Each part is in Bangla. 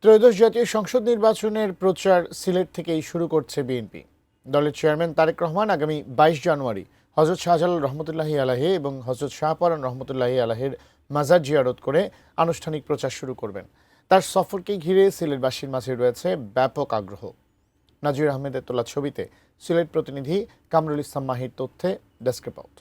ত্রয়োদশ জাতীয় সংসদ নির্বাচনের প্রচার সিলেট থেকেই শুরু করছে বিএনপি। দলের চেয়ারম্যান তারেক রহমান আগামী 22 জানুয়ারি হযরত শাহজালাল রহমতুল্লাহি আলাইহি এবং হযরত শাহপরান রহমতুল্লাহি আলাইহির মাজার জিয়ারত করে আনুষ্ঠানিক প্রচার শুরু করবেন। তার সফরকে ঘিরে সিলেটবাসীর মাঝে রয়েছে ব্যাপক আগ্রহ। নাজির আহমেদের তোলা ছবিতে সিলেট প্রতিনিধি কামরুল ইসলাম মাহির তথ্যে ডেস্ক রিপোর্ট।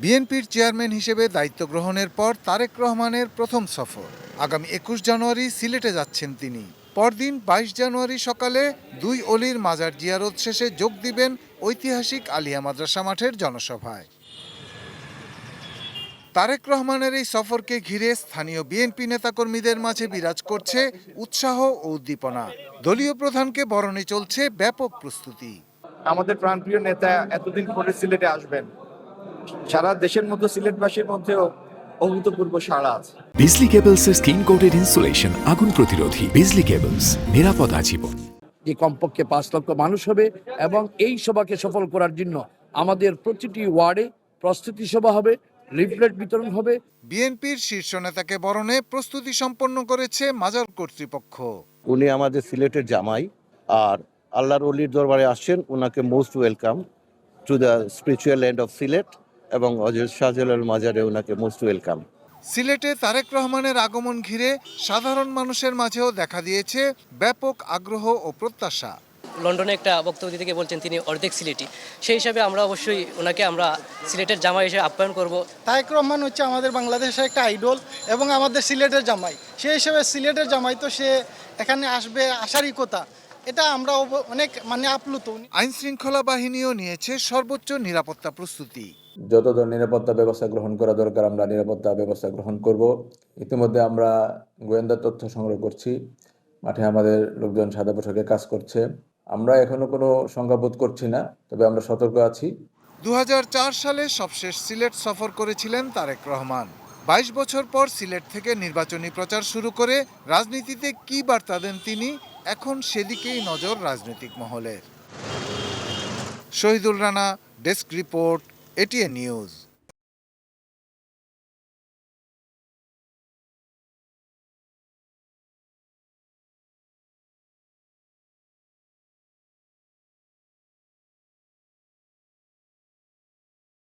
বিএনপির চেয়ারম্যান হিসেবে দায়িত্ব গ্রহণের পর তারেক রহমানের প্রথম সফর। আগামী 21 জানুয়ারি সিলেটে যাচ্ছেন তিনি। পরদিন 22 জানুয়ারি সকালে দুই অলির মাজার জিয়ারত শেষে যোগ দিবেন ঐতিহাসিক আলিয়া মাদ্রাসা মাঠের জনসভায়। তারেক রহমানের এই সফরকে ঘিরে স্থানীয় বিএনপি নেতাকর্মীদের মাঝে বিরাজ করছে উৎসাহ ও উদ্দীপনা। দলীয় প্রধানকে বরণে চলছে ব্যাপক প্রস্তুতি। আমাদের প্রাণপ্রিয় নেতা এতদিন পরে সিলেটে আসবেন, সারা দেশের মতো সিলেটবাসীর মধ্যেও অভূতপূর্ব সাড়া আছে। বিজলি কেবলসের স্কিন কোটেড ইনসুলেশন আগুন প্রতিরোধী। বিজলি কেবলস, নিরাপদ আজীবন। যে কমপক্ষে 5 লক্ষ মানুষ হবে এবং এই সভাকে সফল করার জন্য আমাদের প্রতিটি ওয়ার্ডে প্রস্তুতি সভা হবে, লিফলেট বিতরণ হবে। বিএনপির শীর্ষ নেতাকে বরণে প্রস্তুতি সম্পন্ন করেছে মাজার কর্তৃপক্ষ। উনি আমাদের সিলেটের জামাই, আর আল্লাহর ওলির দরবারে আসছেন, ওনাকে most welcome to the spiritual land of Sylhet, এবং হযরত শাহজালাল মাজারে ওনাকে মোস্ট ওয়েলকাম। সিলেটে তারেক রহমানের আগমন ঘিরে সাধারণ মানুষের মাঝেও দেখা দিয়েছে ব্যাপক আগ্রহ ও প্রত্যাশা। লন্ডনে একটা বক্তব্য দিতে গিয়ে বলছেন তিনি অর্ধেক সিলেটি, সেই হিসাবে আমরা অবশ্যই ওনাকে আমরা সিলেটের জামাই হিসেবে আপ্যায়ন করব। তারেক রহমান হচ্ছে আমাদের বাংলাদেশের একটা আইডল এবং আমাদের সিলেটের জামাই, সেই হিসেবে সিলেটের জামাই তো সে এখানে আসবে, আসারই কথা। এটা আমরা অনেক আপ্লুত। আইন শৃঙ্খলা বাহিনীও নিয়েছে সর্বোচ্চ নিরাপত্তা প্রস্তুতি। যত ধরনের নিরাপত্তা ব্যবস্থা গ্রহণ করা দরকার আমরা নিরাপত্তা ব্যবস্থা গ্রহণ করব। ইতিমধ্যে আমরা গোয়েন্দা তথ্য সংগ্রহ করছি, মাঠে আমাদের লোকজন সাদা পোশাকে কাজ করছে। আমরা এখনো কোনো সংখ্যাবোধ করছি না, তবে আমরা সতর্ক আছি। 2004 সালে সবশেষ সিলেট সফর করেছিলেন তারেক রহমান। 22 বছর পর সিলেট থেকে নির্বাচনী প্রচার শুরু করে রাজনীতিতে কী বার্তা দেন তিনি, এখন সেদিকেই নজর রাজনৈতিক মহলের। Shahidul Rana, desk report, ATN news.